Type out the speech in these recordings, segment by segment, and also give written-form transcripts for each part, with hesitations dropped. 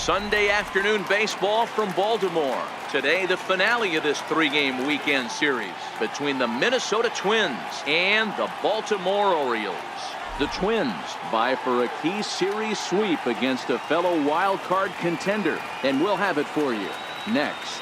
Sunday afternoon baseball from Baltimore. Today, the finale of this three-game weekend series between the Minnesota Twins and the Baltimore Orioles. The Twins vie for a key series sweep against a fellow wild card contender, and we'll have it for you next.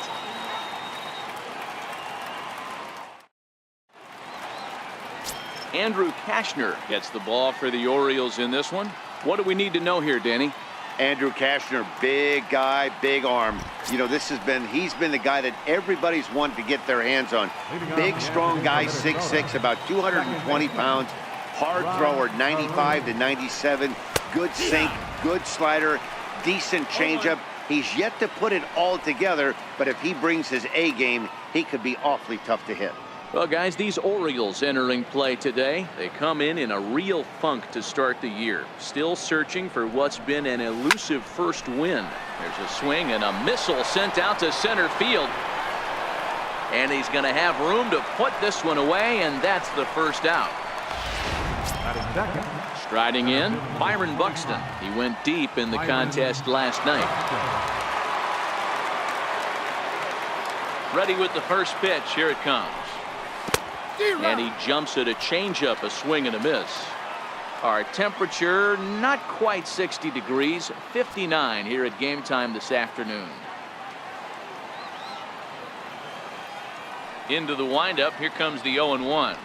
Andrew Cashner gets the ball for the Orioles in this one. What do we need to know here, Danny? Andrew Cashner, big guy, big arm. You know, he's been the guy that everybody's wanted to get their hands on. Big, strong guy, 6'6", about 220 pounds. Hard thrower, 95 to 97. Good sink, good slider, decent changeup. He's yet to put it all together, but if he brings his A game, he could be awfully tough to hit. Well, guys, these Orioles entering play today, they come in a real funk to start the year. Still searching for what's been an elusive first win. There's a swing and a missile sent out to center field. And he's going to have room to put this one away, and that's the first out. Striding in, Byron Buxton. He went deep in the contest last night. Ready with the first pitch. Here it comes. And he jumps at a changeup, a swing and a miss. Our temperature not quite 60 degrees, 59 here at game time this afternoon. Into the windup. Here comes the 0-1.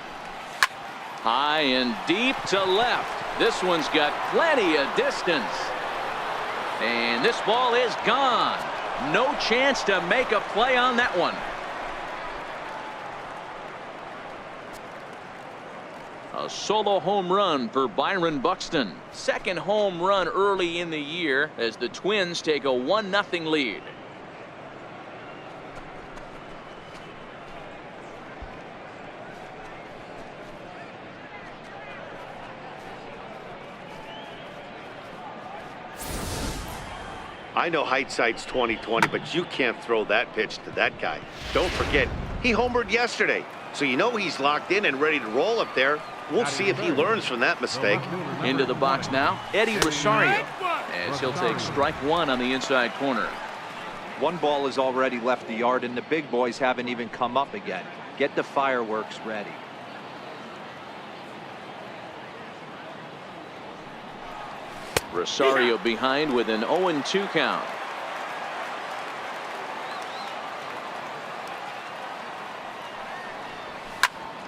High and deep to left. This one's got plenty of distance. And this ball is gone. No chance to make a play on that one. A solo home run for Byron Buxton. Second home run early in the year as the Twins take a 1-0 lead. I know hindsight's 20/20, but you can't throw that pitch to that guy. Don't forget, he homered yesterday, so you know he's locked in and ready to roll up there. We'll see if he learns from that mistake. Into the box now, Eddie Rosario, as he'll take strike one on the inside corner. One ball has already left the yard, and the big boys haven't even come up again. Get the fireworks ready. Rosario behind with an 0-2 count.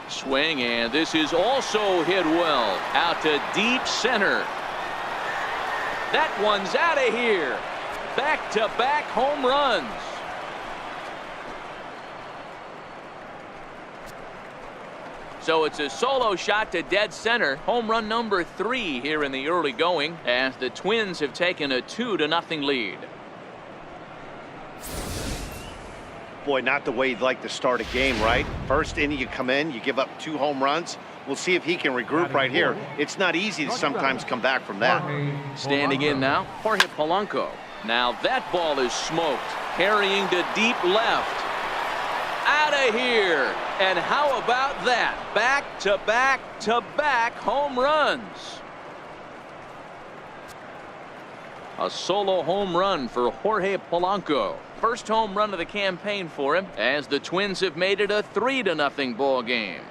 Swing, and this is also hit well out to deep center. That one's out of here. Back-to-back home runs. So it's a solo shot to dead center. Home run number 3 here in the early going as the Twins have taken a 2-0 lead. Boy, not the way you'd like to start a game, right? First inning, you come in, you give up 2 home runs. We'll see if he can regroup right here. It's not easy to sometimes come back from that. Standing in now, Jorge Polanco. Now that ball is smoked, carrying to deep left. Out of here. And how about that? Back-to-back-to-back home runs. A solo home run for Jorge Polanco. First home run of the campaign for him as the Twins have made it a 3-0 ball game.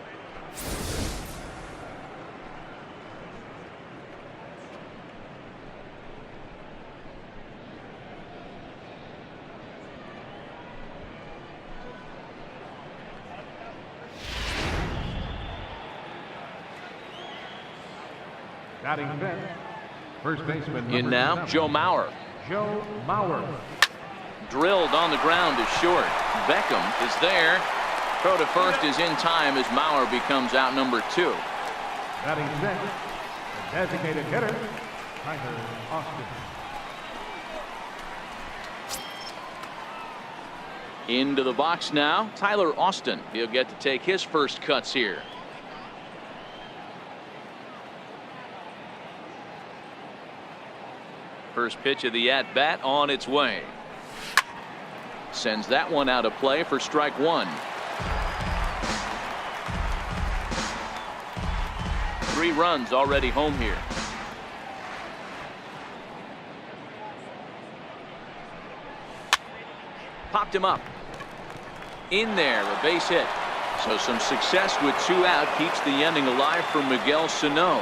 Batting fifth, first baseman. In now, Joe Mauer. Joe Mauer. Drilled on the ground is short. Beckham is there. Throw to first is in time as Mauer becomes out number 2. Batting sixth, the designated hitter, Tyler Austin. Into the box now, Tyler Austin. He'll get to take his first cuts here. First pitch of the at-bat on its way. Sends that one out of play for strike 1. 3 runs already home here. Popped him up. In there, a base hit. So some success with 2 out keeps the inning alive for Miguel Sano.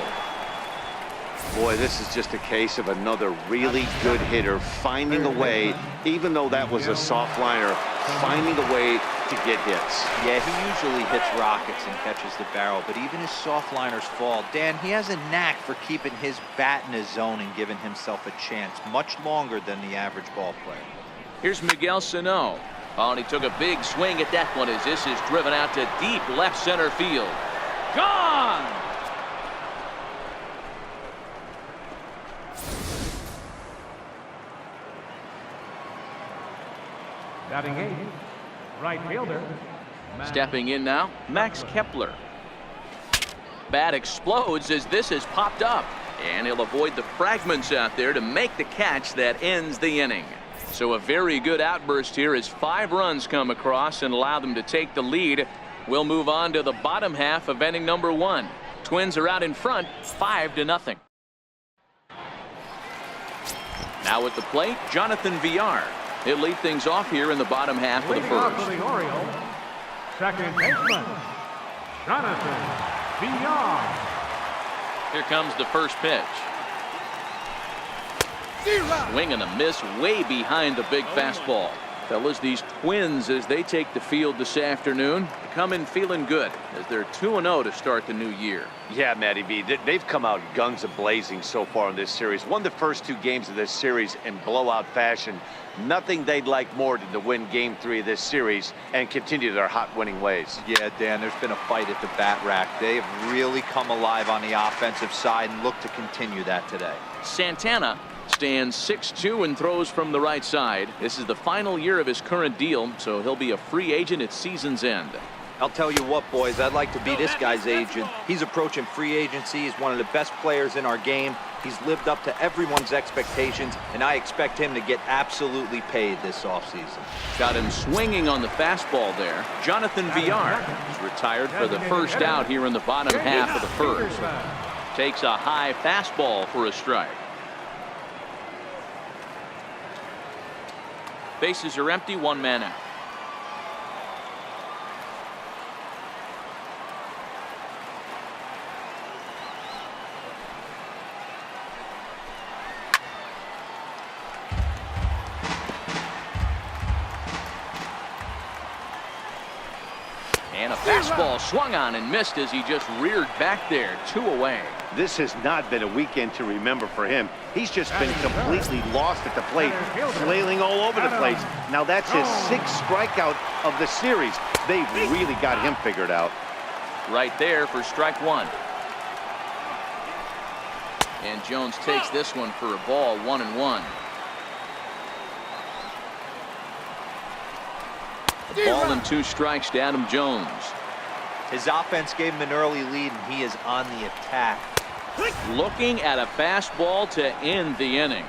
Boy, this is just a case of another really good hitter finding a way, even though that was a soft liner, finding a way to get hits. Yeah, he usually hits rockets and catches the barrel, but even his soft liners fall. Dan, he has a knack for keeping his bat in his zone and giving himself a chance much longer than the average ball player. Here's Miguel Sano. Oh, and he took a big swing at that one as this is driven out to deep left center field. Gone! Batting 8, right fielder. Stepping in now, Max Kepler. Bat explodes as this has popped up, and he'll avoid the fragments out there to make the catch that ends the inning. So a very good outburst here as 5 runs come across and allow them to take the lead. We'll move on to the bottom half of inning number 1. Twins are out in front, 5-0. Now at the plate, Jonathan Villar. He'll lead things off here in the bottom half of the first. For the Orioles, second baseman, Jonathan Villar. Here comes the first pitch. Swing and a miss way behind the big fastball. Fellas, these Twins, as they take the field this afternoon, come in feeling good as they're 2-0 to start the new year. Yeah, Matty B, they've come out guns a-blazing so far in this series. Won the first 2 games of this series in blowout fashion. Nothing they'd like more than to win Game 3 of this series and continue their hot winning ways. Yeah, Dan, there's been a fight at the bat rack. They have really come alive on the offensive side and look to continue that today. Santana stands 6'2" and throws from the right side. This is the final year of his current deal, so he'll be a free agent at season's end. I'll tell you what, boys, I'd like to be this guy's agent. He's approaching free agency. He's one of the best players in our game. He's lived up to everyone's expectations, and I expect him to get absolutely paid this offseason. Got him swinging on the fastball there. Jonathan Villar is retired for the first out here in the bottom half of the first. Takes a high fastball for a strike. Bases are empty, 1 man out. And a fastball swung on and missed as he just reared back there. 2 away. This has not been a weekend to remember for him. He's just been completely lost at the plate, flailing all over the place. Now that's his 6th strikeout of the series. They've really got him figured out. Right there for strike 1. And Jones takes this one for a ball, 1-1. A ball and 2 strikes to Adam Jones. His offense gave him an early lead, and he is on the attack. Looking at a fastball to end the inning.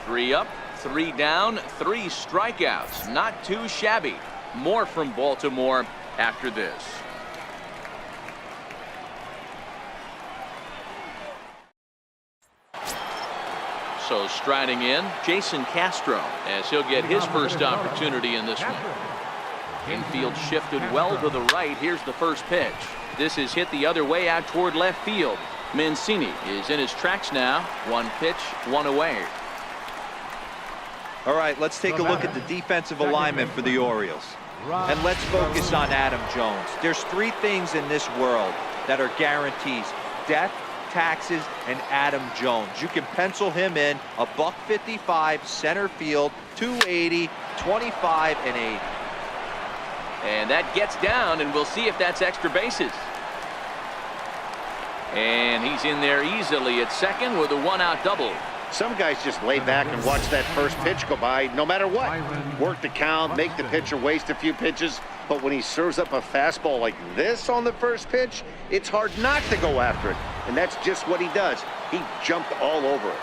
3 up, 3 down, 3 strikeouts. Not too shabby. More from Baltimore after this. So striding in, Jason Castro, as he'll get his first opportunity in this one. Infield shifted well to the right. Here's the first pitch. This is hit the other way out toward left field. Mancini is in his tracks now. 1 pitch, 1 away. All right, let's take a look at the defensive alignment for the Orioles. And let's focus on Adam Jones. There's 3 things in this world that are guarantees: death, taxes, and Adam Jones. You can pencil him in a $155 center field, 280, 25, and 80. And that gets down, and we'll see if that's extra bases. And he's in there easily at second with a 1-out double. Some guys just lay back and watch that first pitch go by no matter what. Work the count, make the pitcher waste a few pitches. But when he serves up a fastball like this on the first pitch, it's hard not to go after it. And that's just what he does. He jumped all over it.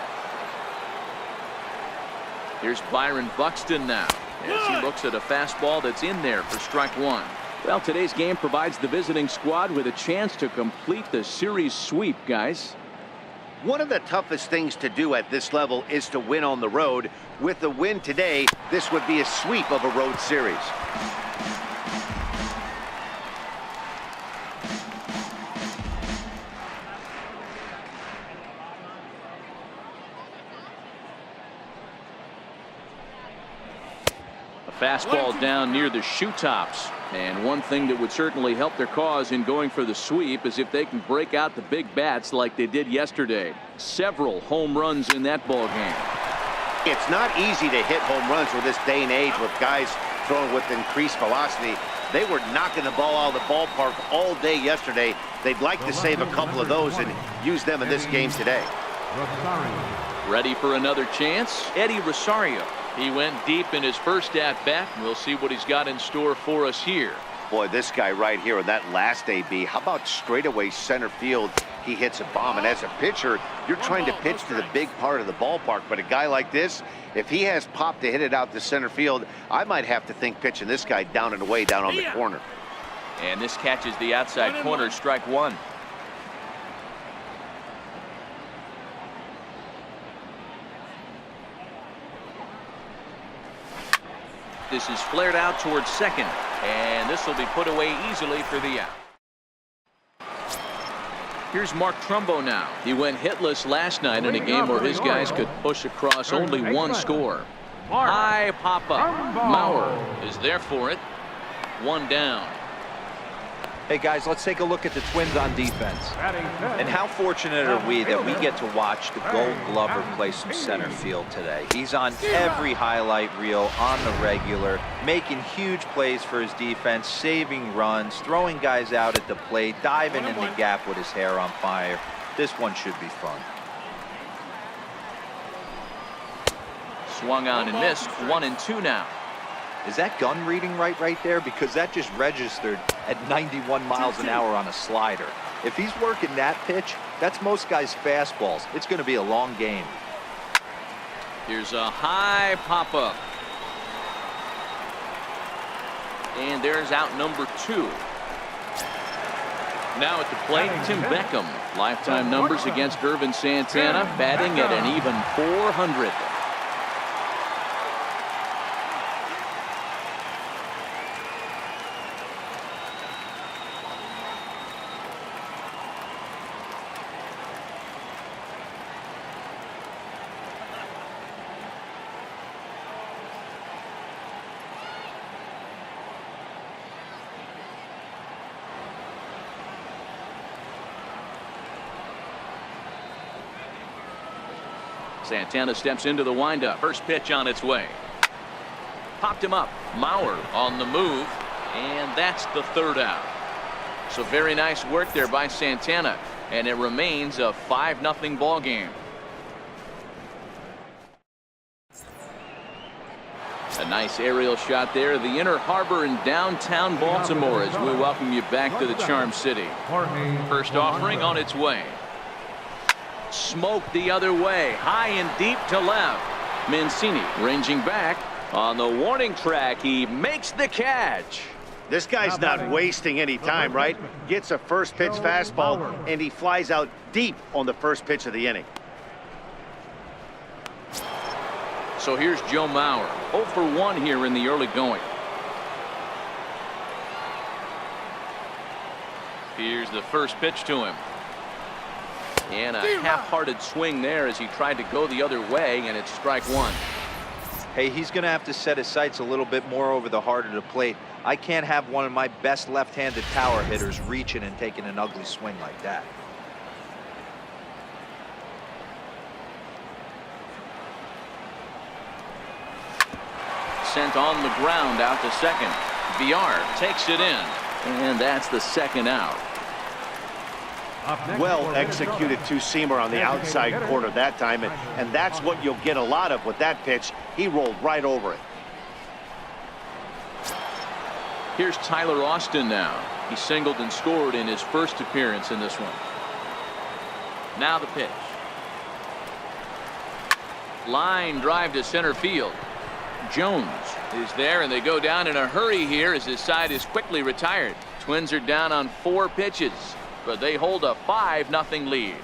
Here's Byron Buxton now, as he looks at a fastball that's in there for strike 1. Well, today's game provides the visiting squad with a chance to complete the series sweep, guys. One of the toughest things to do at this level is to win on the road. With the win today, this would be a sweep of a road series. Fastball down near the shoe tops. And one thing that would certainly help their cause in going for the sweep is if they can break out the big bats like they did yesterday. Several home runs in that ball game. It's not easy to hit home runs with this day and age with guys throwing with increased velocity. They were knocking the ball out of the ballpark all day yesterday. They'd like to save a couple of those and use them in this game today. Ready for another chance? Eddie Rosario. He went deep in his first at-bat. We'll see what he's got in store for us here. Boy, this guy right here in that last AB, how about straightaway center field? He hits a bomb, and as a pitcher, you're trying to pitch to the big part of the ballpark, but a guy like this, if he has pop to hit it out to center field, I might have to think pitching this guy down and away down on the corner. And this catches the outside corner, strike one. This is flared out towards second, and this will be put away easily for the out. Here's Mark Trumbo now. He went hitless last night in a game where his guys could push across only one score. High pop-up. Mauer is there for it. One down. Hey guys, let's take a look at the Twins on defense. And how fortunate are we that we get to watch the Gold Glover play some center field today. He's on every highlight reel on the regular, making huge plays for his defense, saving runs, throwing guys out at the plate, diving in the gap with his hair on fire. This one should be fun. Swung on and missed. 1-2 now. Is that gun reading right there? Because that just registered at 91 miles an hour on a slider. If he's working that pitch, that's most guys' fastballs. It's going to be a long game. Here's a high pop-up. And there's out number 2. Now at the plate, Tim Beckham. Lifetime numbers against Irvin Santana, batting at an even .400. Santana steps into the windup. First pitch on its way. Popped him up. Mauer on the move. And that's the third out. So very nice work there by Santana. And it remains a 5-0 ball game. A nice aerial shot there. The Inner Harbor in downtown Baltimore as we welcome you back to the Charm City. First offering on its way. Smoked the other way, high and deep to left. Mancini ranging back on the warning track. He makes the catch. This guy's not wasting any time, right? Gets a first pitch fastball, and he flies out deep on the first pitch of the inning. So here's Joe Mauer, 0 for 1 here in the early going. Here's the first pitch to him. And a half-hearted swing there as he tried to go the other way, and it's strike one. Hey, he's going to have to set his sights a little bit more over the heart of the plate. I can't have one of my best left-handed power hitters reaching and taking an ugly swing like that. Sent on the ground out to second. Villar takes it in, and that's the second out. Well executed two-seamer on the outside corner that time, and that's what you'll get a lot of with that pitch. He rolled right over it. Here's Tyler Austin now. He singled and scored in his first appearance in this one. Now the pitch. Line drive to center field. Jones is there, and they go down in a hurry here as his side is quickly retired. Twins are down on 4 pitches, but they hold a 5-0 lead.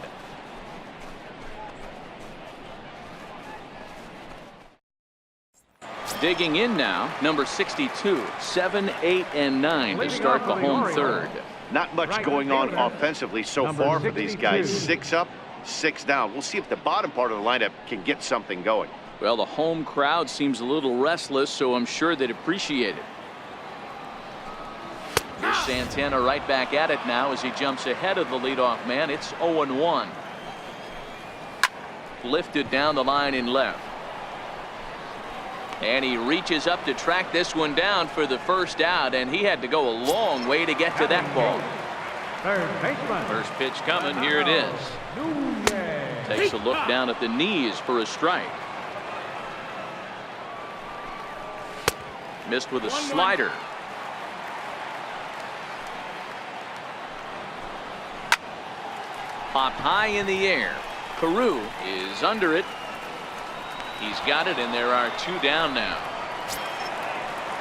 Digging in now, number 62, 7, 8, and 9 to start the home third. Not much going on offensively so far for these guys. 6 up, 6 down. We'll see if the bottom part of the lineup can get something going. Well, the home crowd seems a little restless, so I'm sure they'd appreciate it. Here's Santana right back at it now as he jumps ahead of the leadoff man. It's 0-1. Lifted down the line in left. And he reaches up to track this one down for the first out, and he had to go a long way to get to that ball. First pitch coming. Here it is. Takes a look down at the knees for a strike. Missed with a slider. Popped high in the air. Carew is under it. He's got it, and there are 2 down now.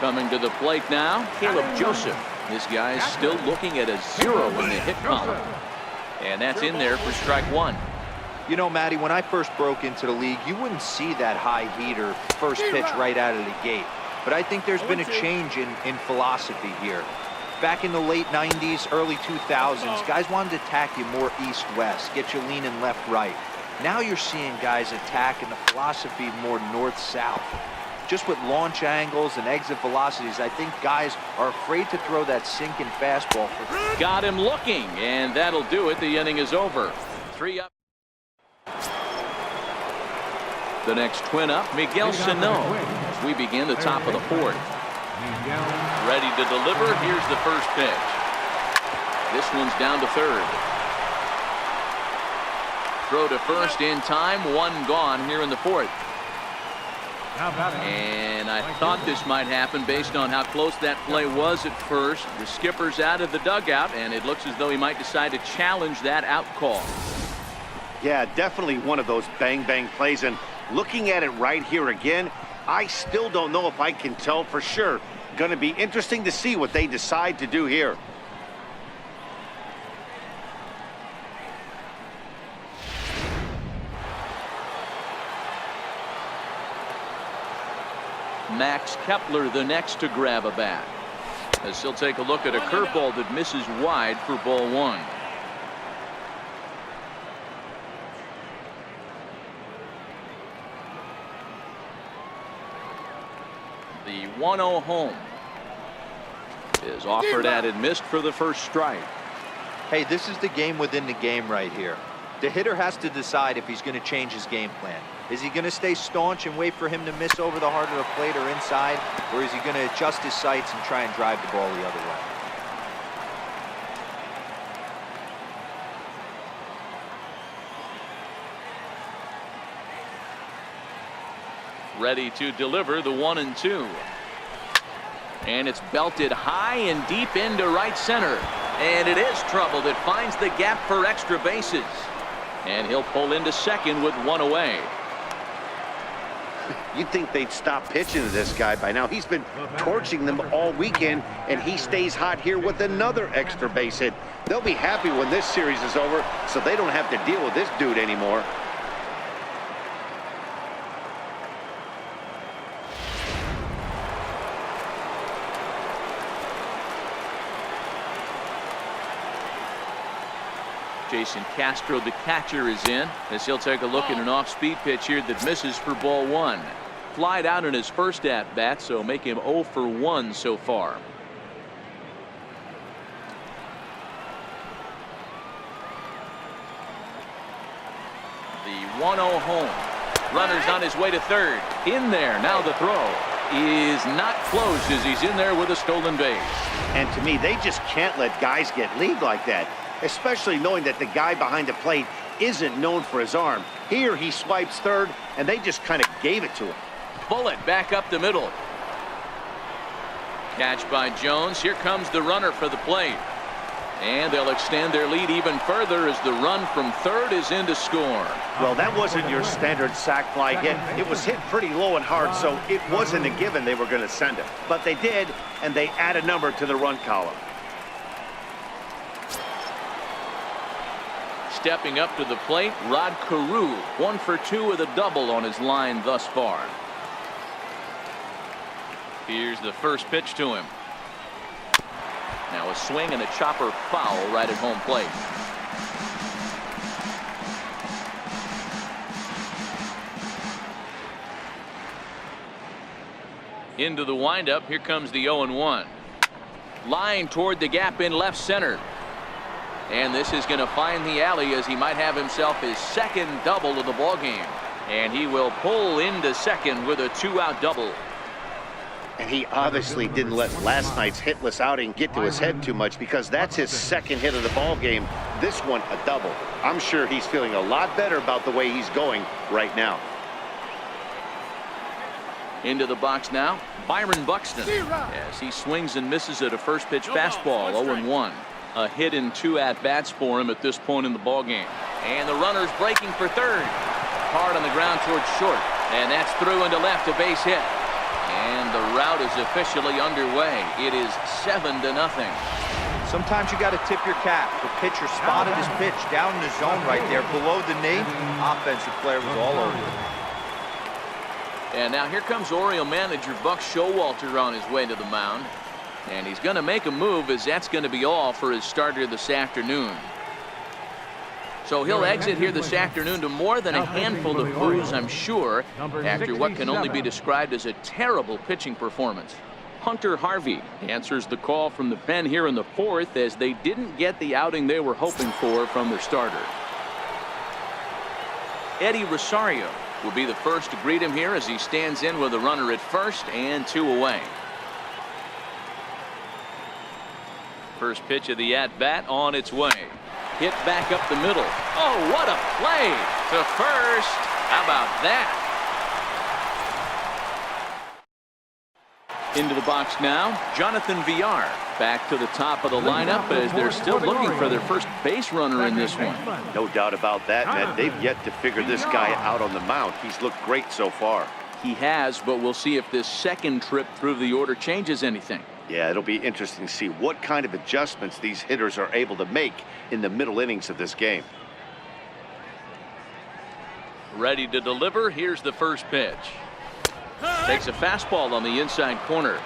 Coming to the plate now, Caleb Joseph. This guy's still looking at a 0 in the hit column. And that's in there for strike 1. You know, Matty, when I first broke into the league, you wouldn't see that high heater first pitch right out of the gate. But I think there's been a change in philosophy here. Back in the late 90s, early 2000s, guys wanted to attack you more east-west, get you leaning left-right. Now you're seeing guys attacking the philosophy more north-south. Just with launch angles and exit velocities, I think guys are afraid to throw that sinking fastball. Got him looking, and that'll do it. The inning is over. 3 up. The next twin up, Miguel Sano. As we begin the top of the 4th. Ready to deliver. Here's the first pitch. This one's down to 3rd. Throw to first in time. 1 gone here in the 4th. And I thought this might happen based on how close that play was at first. The skipper's out of the dugout, and it looks as though he might decide to challenge that out call. Yeah, definitely one of those bang-bang plays. And looking at it right here again, I still don't know if I can tell for sure. Going to be interesting to see what they decide to do here. Max Kepler the next to grab a bat, as he'll take a look at a curveball that misses wide for ball 1. The 1-0 home is offered at and missed for the first strike. Hey, this is the game within the game right here. The hitter has to decide if he's going to change his game plan. Is he going to stay staunch and wait for him to miss over the heart of the plate or inside, or is he going to adjust his sights and try and drive the ball the other way? Ready to deliver the 1-2. And it's belted high and deep into right center. And it is trouble that finds the gap for extra bases. And he'll pull into second with 1 away. You'd think they'd stop pitching to this guy by now. He's been torching them all weekend, and he stays hot here with another extra base hit. They'll be happy when this series is over, so they don't have to deal with this dude anymore. Jason Castro, the catcher, is in as he'll take a look at an off-speed pitch here that misses for ball 1. Flied out in his first at-bat, so make him 0 for 1 so far. The 1-0 home. Runner's on his way to 3rd. In there. Now the throw is not close as he's in there with a stolen base. And to me, they just can't let guys get lead like that, especially knowing that the guy behind the plate isn't known for his arm. Here he swipes 3rd, and they just kind of gave it to him. Bullet back up the middle. Catch by Jones. Here comes the runner for the plate. And they'll extend their lead even further as the run from 3rd is in to score. Well, that wasn't your standard sac fly hit. It was hit pretty low and hard, so it wasn't a given they were going to send it. But they did, and they add a number to the run column. Stepping up to the plate, Rod Carew, 1 for 2 with a double on his line thus far. Here's the first pitch to him. Now a swing and a chopper foul right at home plate. Into the windup. Here comes the 0-1. Line toward the gap in left center. And this is going to find the alley as he might have himself his second double of the ball game. And he will pull into second with a 2-out double. And he obviously didn't let last night's hitless outing get to his head too much, because that's his second hit of the ball game. This one a double. I'm sure he's feeling a lot better about the way he's going right now. Into the box now, Byron Buxton, as he swings and misses at a first pitch fastball. 0-1. A hit in 2 at-bats for him at this point in the ball game. And the runner's breaking for third. Hard on the ground towards short. And that's through into left, a base hit. And the route is officially underway. It is 7-0. Sometimes you got to tip your cap. The pitcher spotted his pitch down in the zone right there below the knee. Offensive player was all over it. And now here comes Oriole manager Buck Showalter on his way to the mound. And he's going to make a move, as that's going to be all for his starter this afternoon. So he'll exit here this afternoon to more than a handful of boos, I'm sure, after what can only be described as a terrible pitching performance. Hunter Harvey answers the call from the pen here in the 4th, as they didn't get the outing they were hoping for from their starter. Eddie Rosario will be the first to greet him here as he stands in with a runner at first and 2 away. First pitch of the at-bat on its way. Hit back up the middle. Oh, what a play to first. How about that? Into the box now, Jonathan Villar back to the top of the lineup, as they're still looking for their first base runner in this one. No doubt about that, man. They've yet to figure this guy out on the mound. He's looked great so far. He has, but we'll see if this second trip through the order changes anything. Yeah, it'll be interesting to see what kind of adjustments these hitters are able to make in the middle innings of this game. Ready to deliver. Here's the first pitch. Takes a fastball on the inside corner.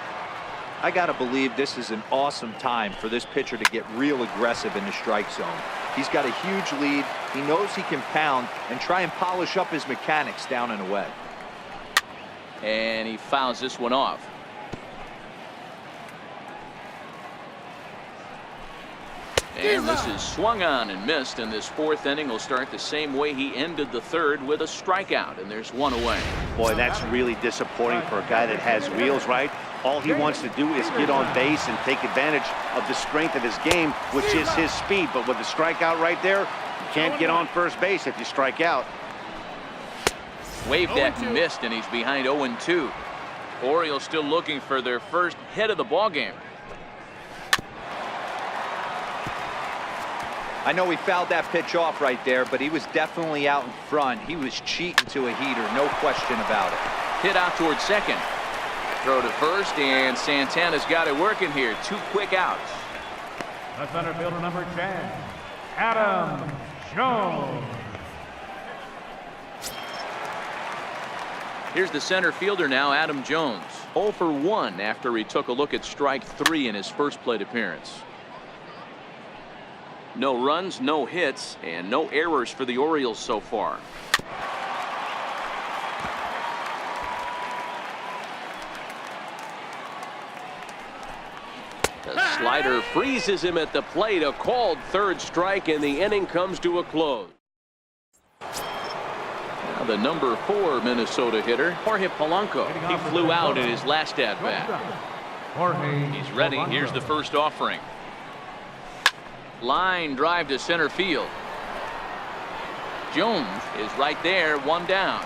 I got to believe this is an awesome time for this pitcher to get real aggressive in the strike zone. He's got a huge lead. He knows he can pound and try and polish up his mechanics down and away. And he fouls this one off. And this is swung on and missed, and this 4th inning will start the same way he ended the 3rd, with a strikeout, and there's 1 away. Boy, that's really disappointing for a guy that has wheels, right? All he wants to do is get on base and take advantage of the strength of his game, which is his speed. But with the strikeout right there, you can't get on first base if you strike out. Waved at and missed, and he's behind 0-2. Orioles still looking for their first hit of the ball game. I know he fouled that pitch off right there, but he was definitely out in front. He was cheating to a heater, no question about it. Hit out towards second. Throw to first, and Santana's got it working here. 2 quick outs. The center fielder, number 10, Adam Jones. Here's the center fielder now, Adam Jones. 0 for 1 after he took a look at strike 3 in his first plate appearance. No runs, no hits, and no errors for the Orioles so far. The slider freezes him at the plate. A called 3rd strike, and the inning comes to a close. Now the number 4 Minnesota hitter, Jorge Polanco. He flew out in his last at-bat. He's ready. Here's the first offering. Line drive to center field. Jones is right there, 1 down.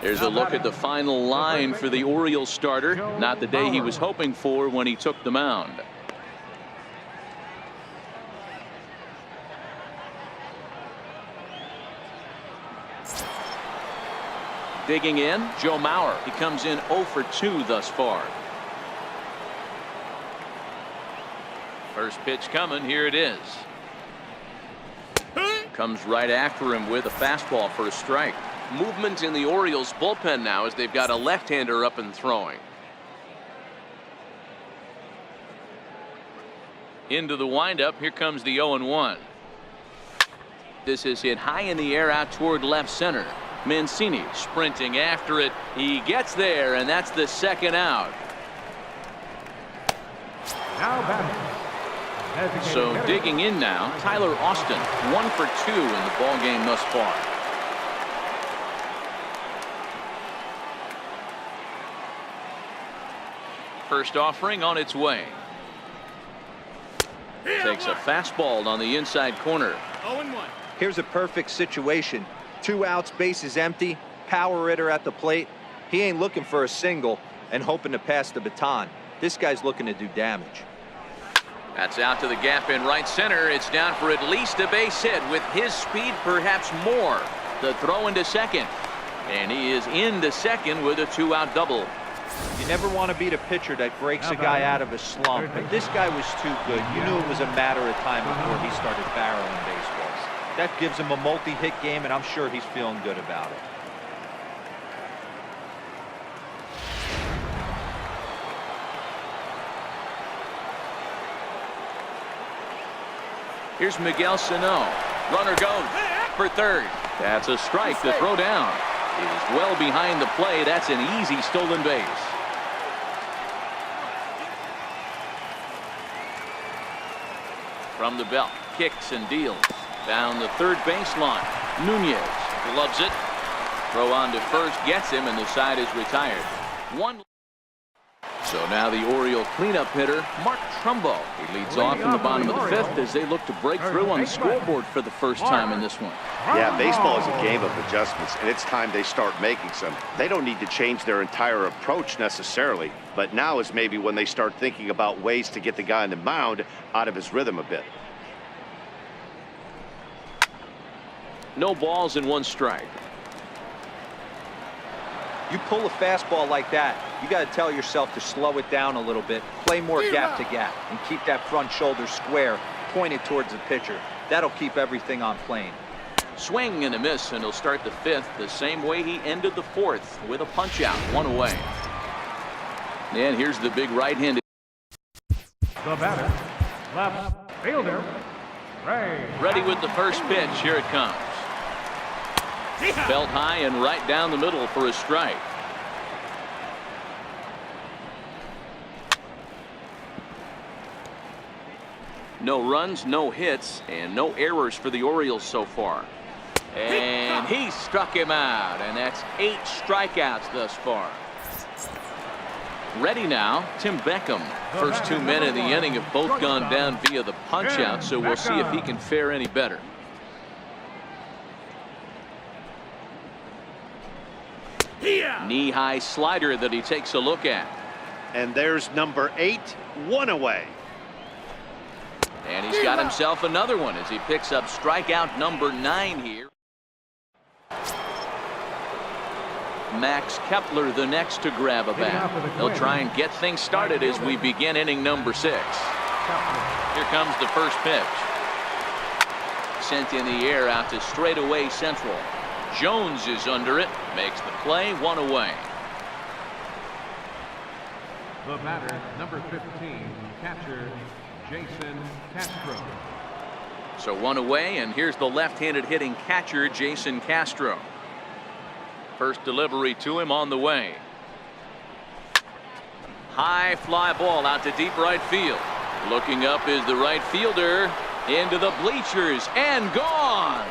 There's a look at the final line for the Orioles starter. Not the day he was hoping for when he took the mound. Digging in, Joe Mauer. He comes in 0 for 2 thus far. First pitch coming. Here it is. Comes right after him with a fastball for a strike. Movement in the Orioles bullpen now as they've got a left-hander up and throwing. Into the windup. Here comes the 0-1. This is hit high in the air out toward left center. Mancini sprinting after it. He gets there, and that's the second out. Now batting. So digging in now, Tyler Austin, 1 for 2 in the ball game thus far. First offering on its way. Takes a fastball on the inside corner. 0-1. Here's a perfect situation. 2 outs, bases empty, power hitter at the plate. He ain't looking for a single and hoping to pass the baton. This guy's looking to do damage. That's out to the gap in right center. It's down for at least a base hit. With his speed, perhaps more. The throw into second. And he is into second with a 2-out double. You never want to beat a pitcher that breaks a guy out of a slump, but this guy was too good. You knew it was a matter of time before he started barreling baseballs. That gives him a multi-hit game, and I'm sure he's feeling good about it. Here's Miguel Sano. Runner goes for third. That's a strike to throw down. It is well behind the play. That's an easy stolen base. From the belt, kicks and deals. Down the third baseline. Nunez gloves it. Throw on to first, gets him, and the side is retired. One. So now the Oriole cleanup hitter, Mark Trumbo. He leads off in the bottom of the fifth as they look to break through on the scoreboard for the first time in this one. Yeah, baseball is a game of adjustments, and it's time they start making some. They don't need to change their entire approach necessarily, but now is maybe when they start thinking about ways to get the guy on the mound out of his rhythm a bit. No balls and 1 strike. You pull a fastball like that, you got to tell yourself to slow it down a little bit, play more gap to gap, and keep that front shoulder square, pointed towards the pitcher. That'll keep everything on plane. Swing and a miss, and he'll start the fifth the same way he ended the fourth, with a punch out, 1 away. And here's the big right-handed. The batter, left fielder, Ray. Ready with the first pitch. Here it comes. Belt high and right down the middle for a strike. No runs, no hits, and no errors for the Orioles so far. And he struck him out, and that's 8 strikeouts thus far. Ready now, Tim Beckham. First 2 men in the inning have both gone down via the punch-out, so we'll see if he can fare any better. Knee-high slider that he takes a look at. And there's number 8, 1 away. And he's got himself another one as he picks up strikeout number 9 here. Max Kepler the next to grab a bat. They'll try and get things started as we begin inning number 6. Here comes the first pitch. Sent in the air out to straightaway central. Jones is under it, makes the play, 1 away. The batter, number 15, catcher Jason Castro. So 1 away, and here's the left-handed hitting catcher Jason Castro. First delivery to him on the way. High fly ball out to deep right field. Looking up is the right fielder. Into the bleachers and gone.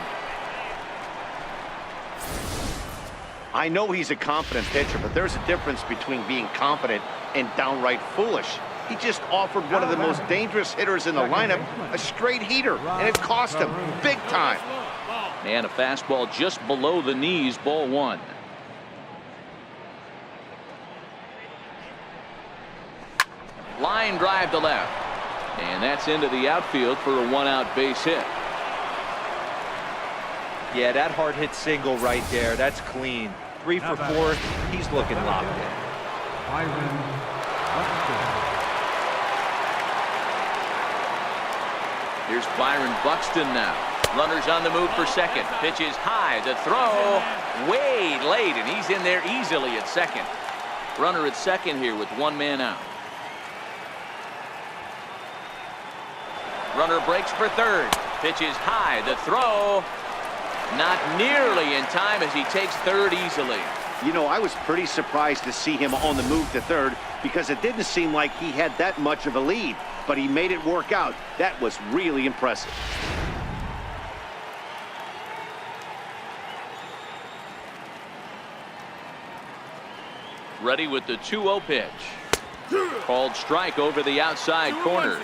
I know he's a confident pitcher, but there's a difference between being confident and downright foolish. He just offered one of the most dangerous hitters in the lineup a straight heater, and it cost him big time. And a fastball just below the knees, ball 1. Line drive to left. And that's into the outfield for a 1-out base hit. Yeah, that hard hit single right there. That's clean. 3 for 4. He's looking locked in. Here's Byron Buxton now. Runners on the move for second. Pitch is high. The throw way late, and he's in there easily at second. Runner at second here with one man out. Runner breaks for third. Pitch is high. The throw not nearly in time as he takes third easily. You know, I was pretty surprised to see him on the move to third because it didn't seem like he had that much of a lead, but he made it work out. That was really impressive. Ready with the 2-0 pitch. Called strike over the outside corner.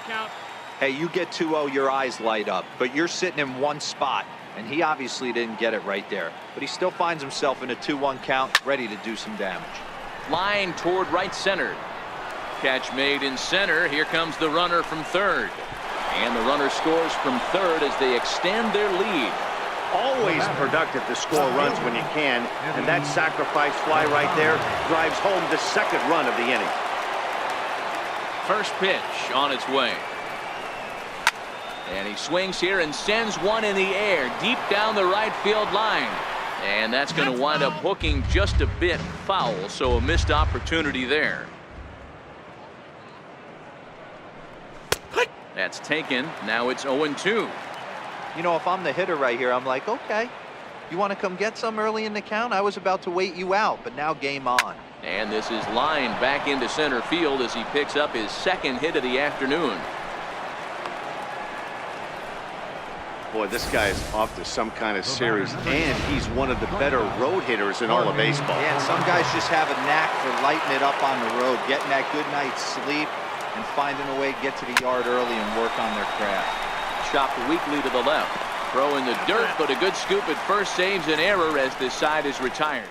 Hey, you get 2-0, your eyes light up, but you're sitting in one spot, and he obviously didn't get it right there. But he still finds himself in a 2-1 count, ready to do some damage. Line toward right center. Catch made in center. Here comes the runner from third. And the runner scores from third as they extend their lead. Always productive to score runs when you can, and that sacrifice fly right there drives home the second run of the inning. First pitch on its way. And he swings here and sends one in the air deep down the right field line. And that's going to wind up hooking just a bit foul, so a missed opportunity there. That's taken. Now it's 0-2. You know, if I'm the hitter right here, I'm like, okay, you want to come get some early in the count? I was about to wait you out, but now game on. And this is lined back into center field as he picks up his second hit of the afternoon. Boy, this guy is off to some kind of series, and he's one of the better road hitters in all of baseball. Yeah, and some guys just have a knack for lighting it up on the road, getting that good night's sleep, and finding a way to get to the yard early and work on their craft. Chopped weakly to the left. Throw in the dirt, but a good scoop at first saves an error as this side is retired.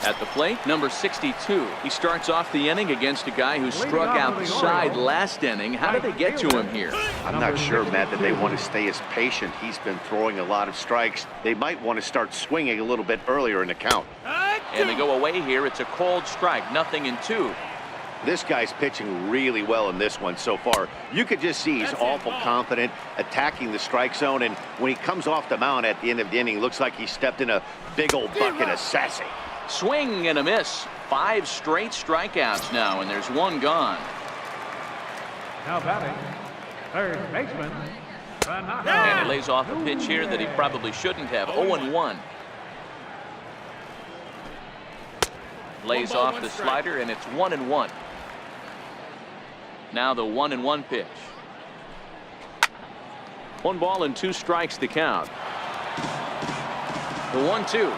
At the plate, number 62. He starts off the inning against a guy who struck outside last inning. How did they get to him here? I'm not sure, Matt, that they want to stay as patient. He's been throwing a lot of strikes. They might want to start swinging a little bit earlier in the count. And they go away here. It's a called strike, 0-2. This guy's pitching really well in this one so far. You could just see he's awful confident attacking the strike zone, and when he comes off the mound at the end of the inning, looks like he stepped in a big old bucket of sassy. Swing and a miss. 5 straight strikeouts now, and there's one gone. Now batting, third baseman, Renato. And he lays off a pitch here that he probably shouldn't have. 0-1. Lays off the slider, and it's 1-1. Now the 1-1 pitch. 1 ball and 2 strikes to count. The 1-2.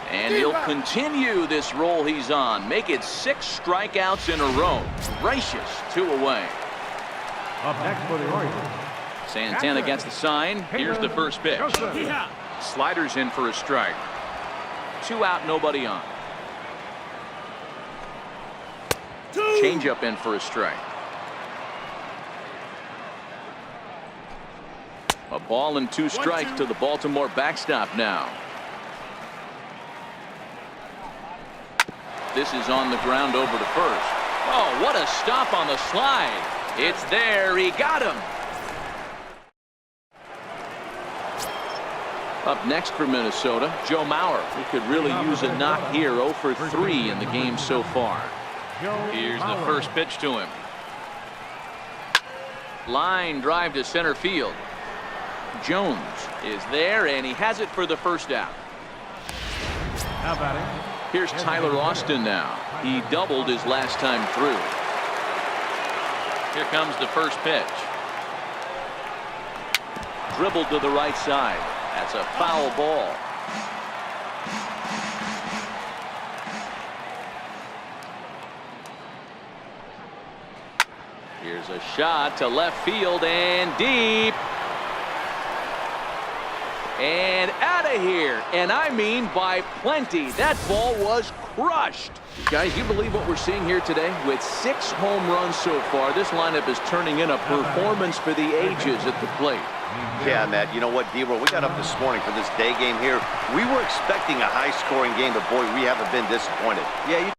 And he'll continue this roll he's on. Make it 6 strikeouts in a row. Gracious, 2 away. Up next for the Orioles, Santana gets the sign. Here's the first pitch. Sliders in for a strike. 2 out, nobody on. Changeup in for a strike. A ball and 2 strikes to the Baltimore backstop now. This is on the ground over to first. Oh, what a stop on the slide. It's there. He got him. Up next for Minnesota, Joe Mauer, who could really use a knock here. 0 for 3 in the game so far. Here's the first pitch to him. Line drive to center field. Jones is there, and he has it for the first out. now batting. Here's Tyler Austin now. He doubled his last time through. Here comes the first pitch. Dribbled to the right side. That's a foul ball. Here's a shot to left field and deep. And out of here. And I mean by plenty. That ball was crushed. Guys, you believe what we're seeing here today? With 6 home runs so far, this lineup is turning in a performance for the ages at the plate. Yeah, Matt, you know what, D-Roll, we got up this morning for this day game here. We were expecting a high-scoring game, but boy, we haven't been disappointed. Yeah, you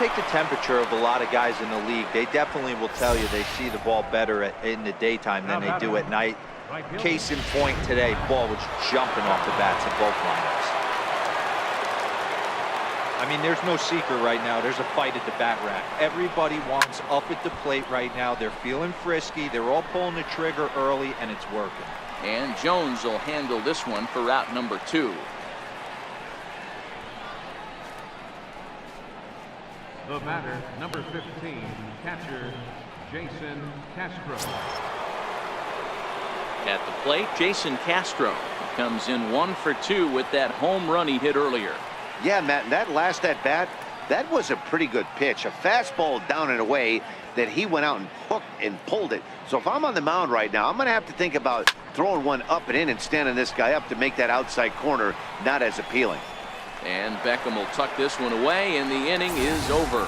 take the temperature of a lot of guys in the league, they definitely will tell you they see the ball better in the daytime than they do at night. Case in point today, ball was jumping off the bats in both lineups. I mean, there's no secret right now. There's a fight at the bat rack. Everybody wants up at the plate right now. They're feeling frisky. They're all pulling the trigger early, and it's working. And Jones will handle this one for route number 2. The batter, number 15, catcher Jason Castro. At the plate, Jason Castro comes in 1 for 2 with that home run he hit earlier. Yeah, Matt, that last at bat, that was a pretty good pitch. A fastball down and away that he went out and hooked and pulled it. So if I'm on the mound right now, I'm going to have to think about throwing one up and in and standing this guy up to make that outside corner not as appealing. And Beckham will tuck this one away, and the inning is over.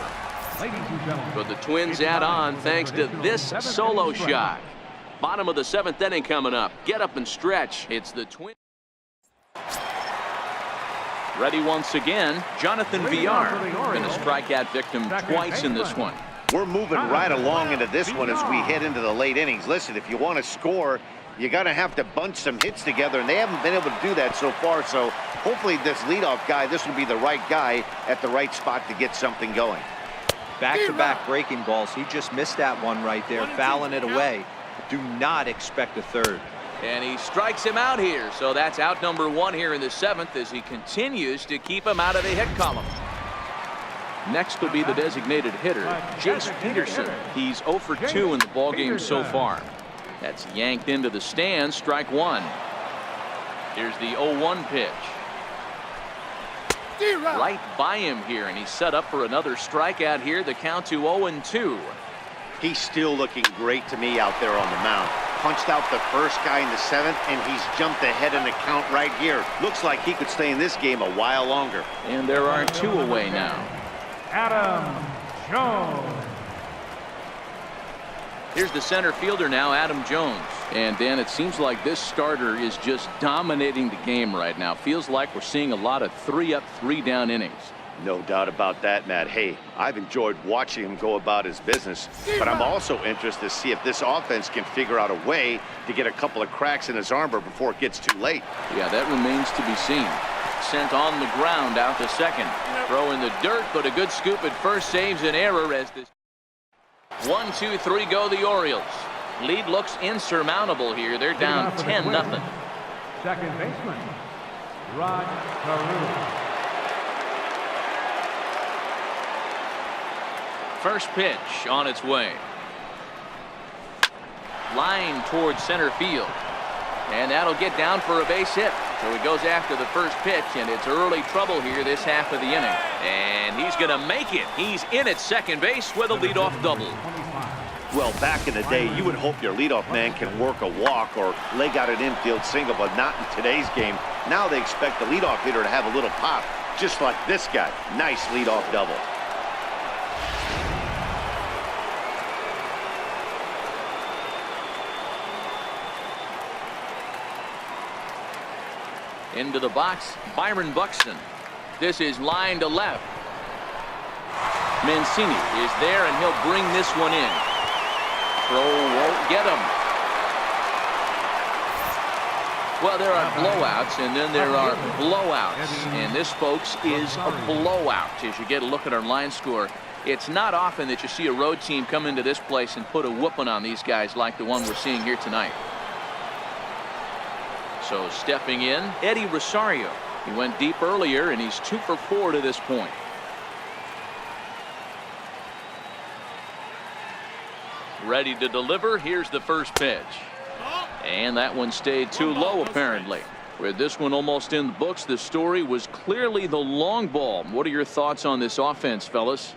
But the Twins add on thanks to this solo shot. Bottom of the 7th inning coming up. Get up and stretch. It's the Twins. Ready once again, Jonathan Villar. Been a strikeout victim twice in this one. We're moving right along into this one as we head into the late innings. Listen, if you want to score, you got to have to bunch some hits together, and they haven't been able to do that so far. So hopefully this leadoff guy, this will be the right guy at the right spot to get something going. Back-to-back breaking balls. He just missed that one right there, fouling it away. Do not expect a third. And he strikes him out here. So that's out number 1 here in the 7th as he continues to keep him out of the hit column. Next will be the designated hitter, Jace Peterson. He's 0 for 2 in the ballgame so far. That's yanked into the stands, strike 1. Here's the 0-1 pitch. Right by him here, and he's set up for another strikeout here. The count to 0-2. He's still looking great to me out there on the mound. Punched out the first guy in the 7th, and he's jumped ahead in the count right here. Looks like he could stay in this game a while longer. And there are 2 away now. Adam Jones. Here's the center fielder now, Adam Jones. And Dan, it seems like this starter is just dominating the game right now. Feels like we're seeing a lot of 3-up, 3-down innings. No doubt about that, Matt. Hey, I've enjoyed watching him go about his business, but I'm also interested to see if this offense can figure out a way to get a couple of cracks in his armor before it gets too late. Yeah, that remains to be seen. Sent on the ground out to second. Throw in the dirt, but a good scoop at first saves an error as this 1, 2, 3 go the Orioles. Lead looks insurmountable here. They're down 10-0. Second baseman, Rod Carew. First pitch on its way. Line towards center field. And that'll get down for a base hit. So he goes after the first pitch, and it's early trouble here this half of the inning. And he's going to make it. He's in at second base with a leadoff double. Well, back in the day, you would hope your leadoff man can work a walk or leg out an infield single, but not in today's game. Now they expect the leadoff hitter to have a little pop, just like this guy. Nice leadoff double. Into the box, Byron Buxton. This is line to left. Mancini is there, and he'll bring this one in. Throw won't get him. Well, there are blowouts, and then there are blowouts. And this, folks, is a blowout. As you get a look at our line score, it's not often that you see a road team come into this place and put a whooping on these guys like the one we're seeing here tonight. So stepping in, Eddie Rosario. He went deep earlier, and he's 2 for 4 to this point. Ready to deliver. Here's the first pitch. And that one stayed too low, apparently. With this one almost in the books, the story was clearly the long ball. What are your thoughts on this offense, fellas?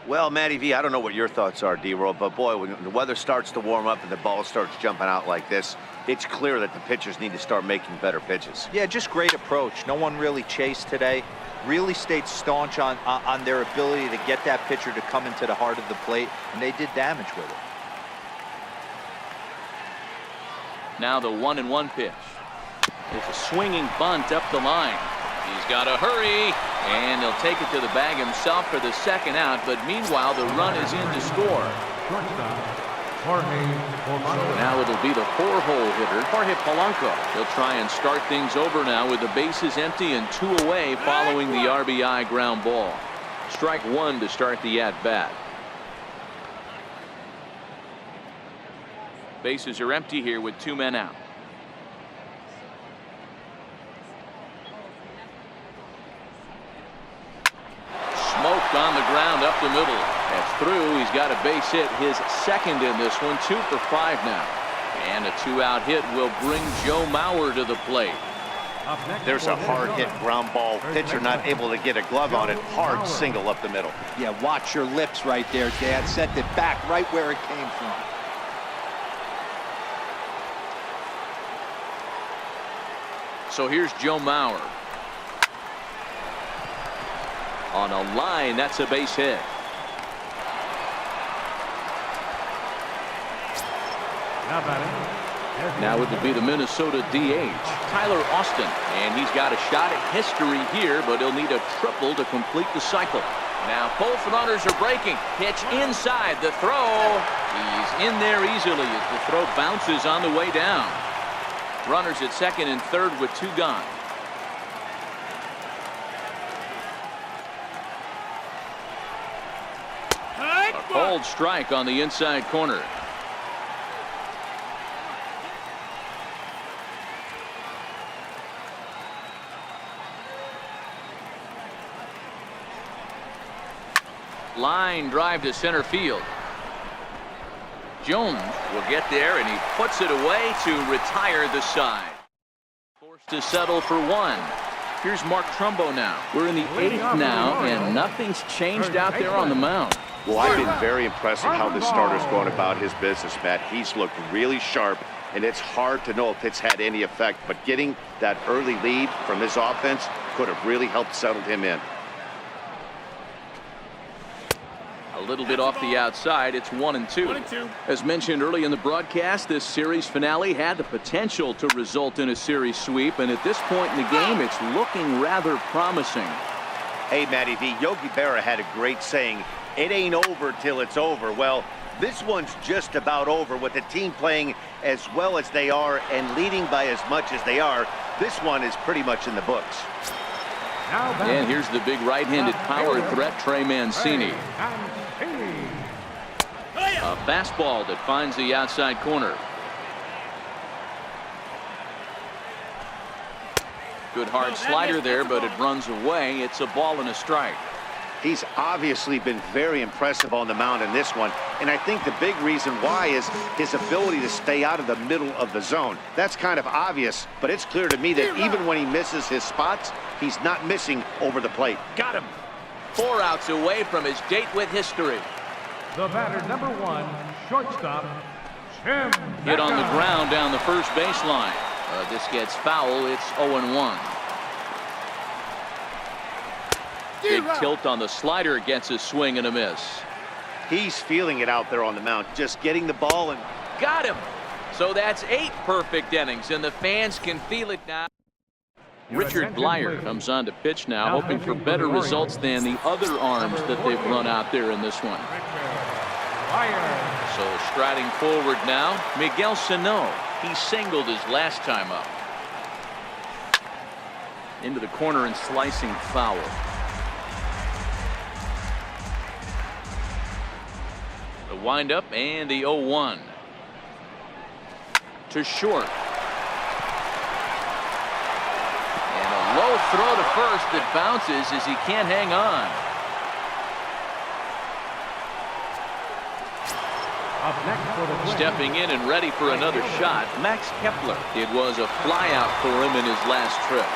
Well, Matty V, I don't know what your thoughts are, D-Roll, but boy, when the weather starts to warm up and the ball starts jumping out like this, it's clear that the pitchers need to start making better pitches. Yeah, just great approach. No one really chased today. Really stayed staunch on their ability to get that pitcher to come into the heart of the plate, and they did damage with it. Now the 1-1 pitch. It's a swinging bunt up the line. He's got to hurry, and he'll take it to the bag himself for the second out, but meanwhile the run is in to score. Now it'll be the 4-hole hitter, Jorge Polanco. He'll try and start things over now with the bases empty and 2 away following the RBI ground ball. Strike 1 to start the at-bat. Bases are empty here with 2 men out. Smoked on the ground up the middle. That's through. He's got a base hit, his second in this one. 2 for 5 now. And a 2-out hit will bring Joe Mauer to the plate. There's a hard hit ground ball. Pitcher not able to get a glove on it. Hard single up the middle. Yeah, watch your lips right there, Dad. Sent it back right where it came from. So here's Joe Mauer. On a line, that's a base hit. Now it will be the Minnesota DH, Tyler Austin. And he's got a shot at history here, but he'll need a triple to complete the cycle. Now both runners are breaking. Pitch inside. The throw. He's in there easily as the throw bounces on the way down. Runners at second and third with 2 gone. A cold strike on the inside corner. Line drive to center field. Jones will get there, and he puts it away to retire the side. Forced to settle for 1. Here's Mark Trumbo now. We're in the 8th now, and nothing's changed out there on the mound. Well, I've been very impressed with how this starter's going about his business, Matt. He's looked really sharp, and it's hard to know if it's had any effect, but getting that early lead from his offense could have really helped settle him in. A little bit off the outside. It's 1-2. As mentioned early in the broadcast, this series finale had the potential to result in a series sweep, and at this point in the game, it's looking rather promising. Hey, Matty V, Yogi Berra had a great saying, "It ain't over till it's over." Well, this one's just about over with the team playing as well as they are and leading by as much as they are. This one is pretty much in the books. And here's the big right-handed power threat, Trey Mancini. A fastball that finds the outside corner. Good hard slider there, but it runs away. It's a ball and a strike. He's obviously been very impressive on the mound in this one, and I think the big reason why is his ability to stay out of the middle of the zone. That's kind of obvious, but it's clear to me that even when he misses his spots, he's not missing over the plate. Got him. 4 outs away from his date with history. The batter, number 1, shortstop, Tim. Hit on the ground down the first baseline. This gets foul. It's 0-1. Big tilt on the slider, gets a swing and a miss. He's feeling it out there on the mound, just getting the ball and got him. So that's 8 perfect innings, and the fans can feel it now. Richard Blyer comes on to pitch now, hoping for better results than the other arms that they've run out there in this one. So striding forward now, Miguel Sano. He singled his last time up. Into the corner and slicing foul. The windup and the 0-1. To short. Low throw to first that bounces as he can't hang on. Stepping in and ready for another shot, Max Kepler. It was a flyout for him in his last trip.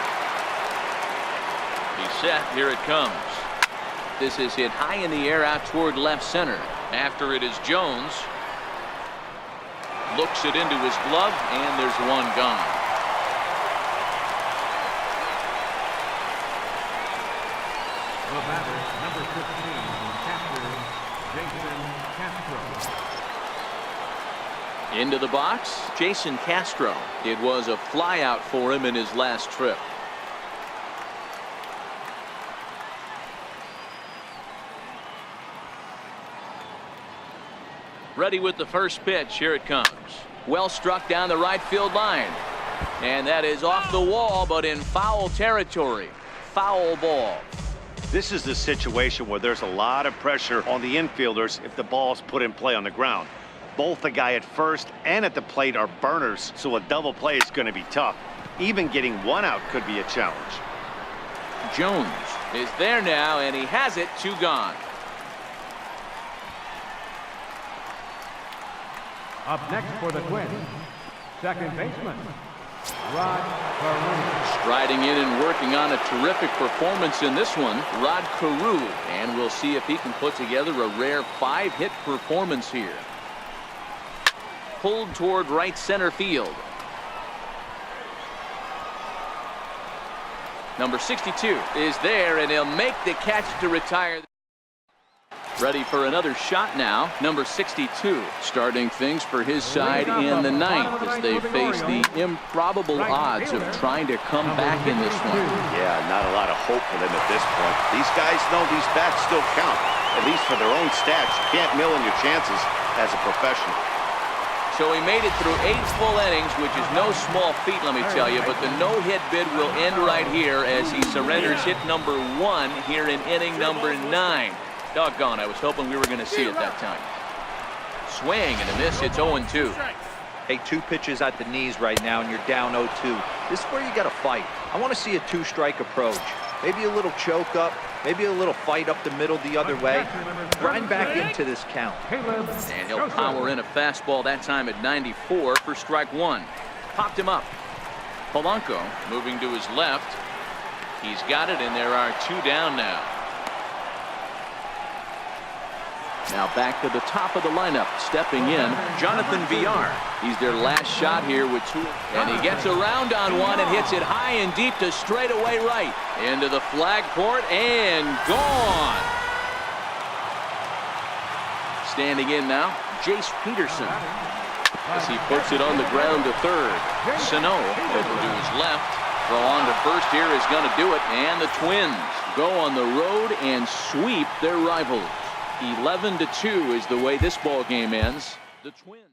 He's set. Here it comes. This is hit high in the air out toward left center. After it is Jones. Looks it into his glove, and there's one gone. The batter, number 15, catcher, Jason Castro. Into the box, Jason Castro. It was a flyout for him in his last trip. Ready with the first pitch. Here it comes. Well struck down the right field line. And that is off the wall, but in foul territory. Foul ball. This is the situation where there's a lot of pressure on the infielders if the ball's put in play on the ground. Both the guy at first and at the plate are burners, so a double play is going to be tough. Even getting one out could be a challenge. Jones is there now, and he has it. 2 gone. Up next for the Twins, second baseman, Rod Carew. Striding in and working on a terrific performance in this one, Rod Carew. And we'll see if he can put together a rare 5-hit performance here. Pulled toward right center field. Number 62 is there, and he'll make the catch to retire. Ready for another shot now. Number 62 starting things for his side in the 9th as they face the improbable odds of trying to come back in this one. Yeah, not a lot of hope for them at this point. These guys know these bats still count, at least for their own stats. You can't mill in your chances as a professional. So he made it through 8 full innings, which is no small feat, let me tell you. But the no-hit bid will end right here as he surrenders hit number 1 here in inning number 9. Doggone, I was hoping we were going to see it that time. Swing and a miss. It's 0-2. Hey, 2 pitches at the knees right now, and you're down 0-2. This is where you got to fight. I want to see a 2-strike approach. Maybe a little choke up, maybe a little fight up the middle the other way. Grind back into this count. And he'll power in a fastball that time at 94 for strike 1. Popped him up. Polanco moving to his left. He's got it, and there are 2 down now. Now back to the top of the lineup, stepping in, Jonathan Villar. He's their last shot here with 2. And he gets around on one and hits it high and deep to straightaway right. Into the flag court and gone. Standing in now, Jace Peterson. As he puts it on the ground to third. Sano over to his left. Throw on to first here is going to do it. And the Twins go on the road and sweep their rivals. 11-2 is the way this ball game ends. The Twins.